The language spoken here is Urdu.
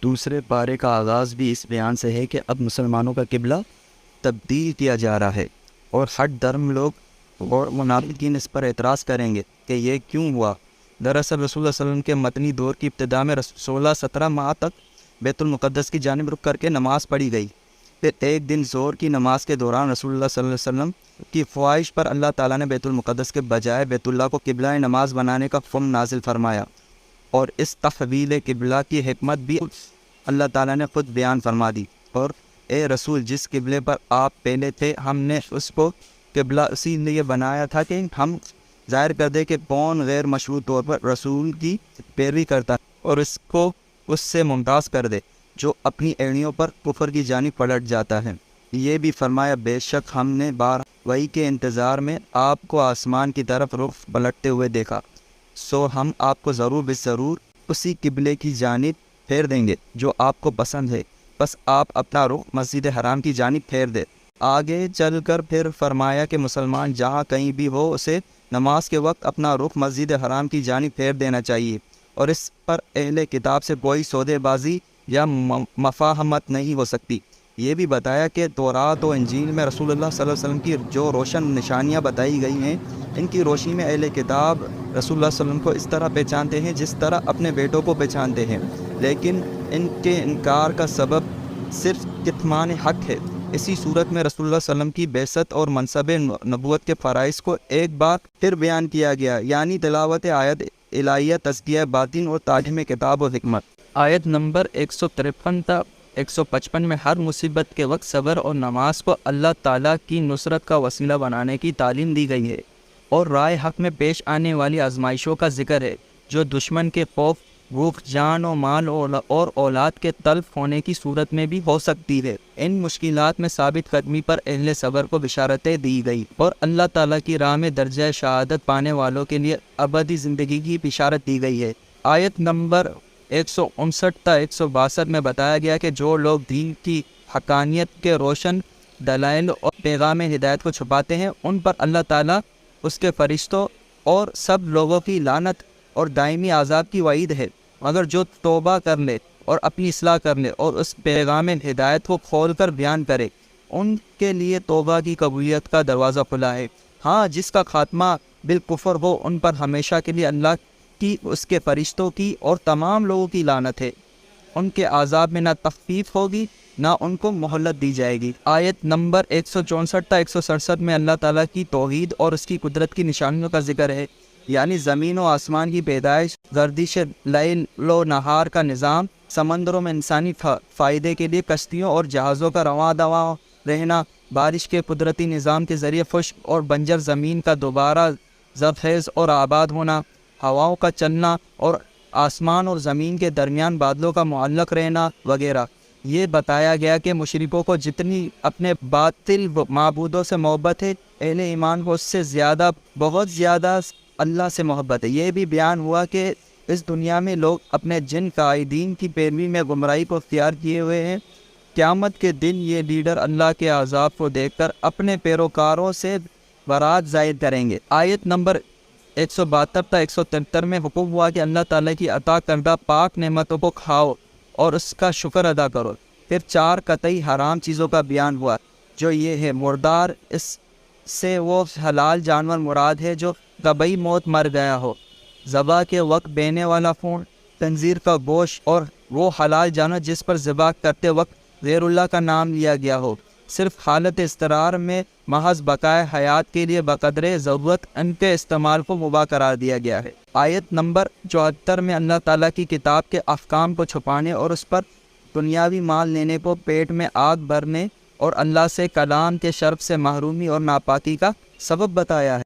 دوسرے پارے کا آغاز بھی اس بیان سے ہے کہ اب مسلمانوں کا قبلہ تبدیل کیا جا رہا ہے، اور ہٹ دھرم لوگ اور منافقین اس پر اعتراض کریں گے کہ یہ کیوں ہوا۔ دراصل رسول اللہ صلی اللہ علیہ وسلم کے مدنی دور کی ابتدا میں 16-17 ماہ تک بیت المقدس کی جانب رخ کر کے نماز پڑھی گئی۔ پھر ایک دن ظہر کی نماز کے دوران رسول اللہ صلی اللہ علیہ وسلم کی خواہش پر اللہ تعالیٰ نے بیت المقدس کے بجائے بیت اللہ کو قبلہ نماز بنانے کا حکم نازل فرمایا، اور اس تحویل قبلہ کی حکمت بھی اللہ تعالیٰ نے خود بیان فرما دی۔ اور اے رسول، جس قبلے پر آپ پہلے تھے ہم نے اس کو قبلہ اسی لیے بنایا تھا کہ ہم ظاہر کر دے کہ کون غیر مشروع طور پر رسول کی پیروی کرتا ہے، اور اس کو اس سے ممتاز کر دے جو اپنی ایڑیوں پر کفر کی جانب پلٹ جاتا ہے۔ یہ بھی فرمایا، بے شک ہم نے بار وحی کے انتظار میں آپ کو آسمان کی طرف رخ پلٹتے ہوئے دیکھا، سو ہم آپ کو ضرور اسی قبلے کی جانب پھیر دیں گے جو آپ کو پسند ہے، بس آپ اپنا رخ مسجد حرام کی جانب پھیر دے۔ آگے چل کر پھر فرمایا کہ مسلمان جہاں کہیں بھی ہو اسے نماز کے وقت اپنا رخ مسجد حرام کی جانب پھیر دینا چاہیے، اور اس پر اہل کتاب سے کوئی سودے بازی یا مفاہمت نہیں ہو سکتی۔ یہ بھی بتایا کہ تورات و انجیل میں رسول اللہ صلی اللہ علیہ وسلم کی جو روشن نشانیاں بتائی گئی ہیں، ان کی روشنی میں اہل کتاب رسول اللہ صلی اللہ علیہ وسلم کو اس طرح پہچانتے ہیں جس طرح اپنے بیٹوں کو پہچانتے ہیں، لیکن ان کے انکار کا سبب صرف کتمان حق ہے۔ اسی صورت میں رسول اللہ صلی اللہ علیہ وسلم کی بعثت اور منصب نبوت کے فرائض کو ایک بار پھر بیان کیا گیا، یعنی تلاوت آیت الہیہ، تزکیہ باطن اور تعلیم کتاب و حکمت۔ آیت نمبر 153 تا 155 میں ہر مصیبت کے وقت صبر اور نماز کو اللہ تعالیٰ کی نصرت کا وسیلہ بنانے کی تعلیم دی گئی ہے، اور رائے حق میں پیش آنے والی آزمائشوں کا ذکر ہے جو دشمن کے خوف، بھوک، جان و مال اور اولاد کے تلف ہونے کی صورت میں بھی ہو سکتی ہے۔ ان مشکلات میں ثابت قدمی پر اہل صبر کو بشارتیں دی گئی، اور اللہ تعالیٰ کی راہ میں درجہ شہادت پانے والوں کے لیے ابدی زندگی کی بشارت دی گئی ہے۔ آیت نمبر 159 تا 162 میں بتایا گیا کہ جو لوگ دین کی حقانیت کے روشن دلائل اور پیغام ہدایت کو چھپاتے ہیں، ان پر اللہ تعالیٰ، اس کے فرشتوں اور سب لوگوں کی لعنت اور دائمی عذاب کی وعید ہے، مگر جو توبہ کر لے اور اپنی اصلاح کر لے اور اس پیغام ہدایت کو کھول کر بیان کرے، ان کے لیے توبہ کی قبولیت کا دروازہ کھلا ہے۔ ہاں، جس کا خاتمہ بالکفر ہو ان پر ہمیشہ کے لیے اللہ کی، اس کے فرشتوں کی اور تمام لوگوں کی لعنت ہے، ان کے عذاب میں نہ تخفیف ہوگی نہ ان کو مہلت دی جائے گی۔ آیت نمبر 164 تا 167 میں اللہ تعالیٰ کی توحید اور اس کی قدرت کی نشانیوں کا ذکر ہے، یعنی زمین و آسمان کی پیدائش، گردش لیل و نہار کا نظام، سمندروں میں انسانی فائدے کے لیے کشتیوں اور جہازوں کا رواں دواں رہنا، بارش کے قدرتی نظام کے ذریعے خشک اور بنجر زمین کا دوبارہ زرخیز اور آباد ہونا، ہواؤں کا چلنا اور آسمان اور زمین کے درمیان بادلوں کا معلق رہنا وغیرہ۔ یہ بتایا گیا کہ مشرکوں کو جتنی اپنے باطل معبودوں سے محبت ہے، اہل ایمان کو اس سے زیادہ، بہت زیادہ اللہ سے محبت ہے۔ یہ بھی بیان ہوا کہ اس دنیا میں لوگ اپنے جن قائدین کی پیروی میں گمراہی کو اختیار کیے ہوئے ہیں، قیامت کے دن یہ لیڈر اللہ کے عذاب کو دیکھ کر اپنے پیروکاروں سے برات ظاہر کریں گے۔ آیت نمبر 172 تا 173 میں حکم ہوا کہ اللہ تعالیٰ کی عطا کردہ پاک نعمتوں کو کھاؤ اور اس کا شکر ادا کرو۔ پھر 4 قطعی حرام چیزوں کا بیان ہوا، جو یہ ہے: مردار، اس سے وہ حلال جانور مراد ہے جو طبعی موت مر گیا ہو، ذبح کے وقت بہنے والا خون، خنزیر کا گوشت، اور وہ حلال جانور جس پر ذبح کرتے وقت غیر اللہ کا نام لیا گیا ہو، صرف حالت اضطرار میں محض بقائے حیات کے لیے بقدر ضرورت ان کے استعمال کو مباح قرار دیا گیا ہے۔ آیت نمبر 74 میں اللہ تعالیٰ کی کتاب کے احکام کو چھپانے اور اس پر دنیاوی مال لینے کو پیٹ میں آگ بھرنے اور اللہ سے کلام کے شرف سے محرومی اور ناپاکی کا سبب بتایا ہے۔